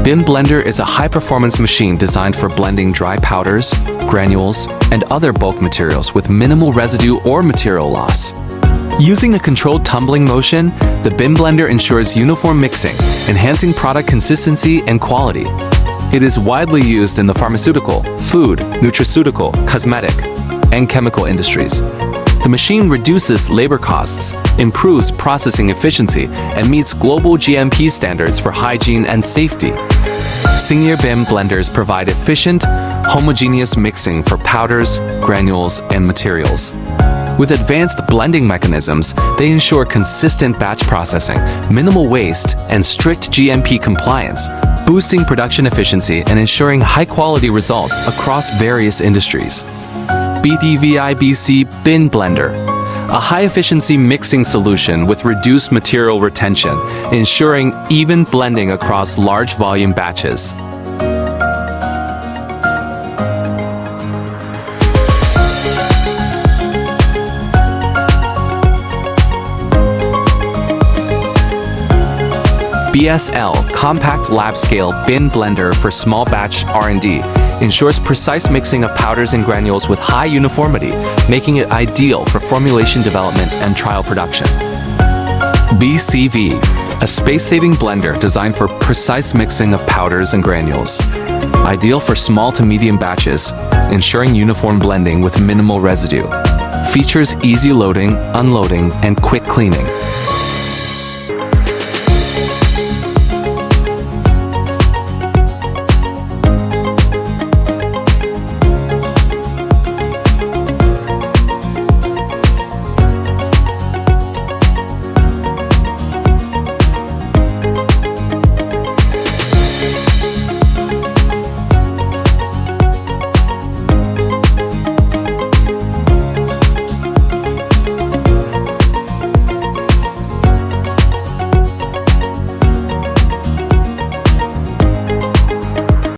BIM Blender is a high-performance machine designed for blending dry powders, granules, and other bulk materials with minimal residue or material loss. Using a controlled tumbling motion, the BIM Blender ensures uniform mixing, enhancing product consistency and quality. It is widely used in the pharmaceutical, food, nutraceutical, cosmetic, and chemical industries. The machine reduces labor costs, improves processing efficiency, and meets global GMP standards for hygiene and safety. Senieer BIM blenders provide efficient, homogeneous mixing for powders, granules, and materials. With advanced blending mechanisms, they ensure consistent batch processing, minimal waste, and strict GMP compliance, boosting production efficiency and ensuring high-quality results across various industries. BDVIBC BIM Blender, a high-efficiency mixing solution with reduced material retention, ensuring even blending across large volume batches. BSL Compact Lab Scale BIM Blender for Small Batch R&D ensures precise mixing of powders and granules with high uniformity, making it ideal for formulation development and trial production. BCV, a space-saving blender designed for precise mixing of powders and granules. Ideal for small to medium batches, ensuring uniform blending with minimal residue. Features easy loading, unloading, and quick cleaning.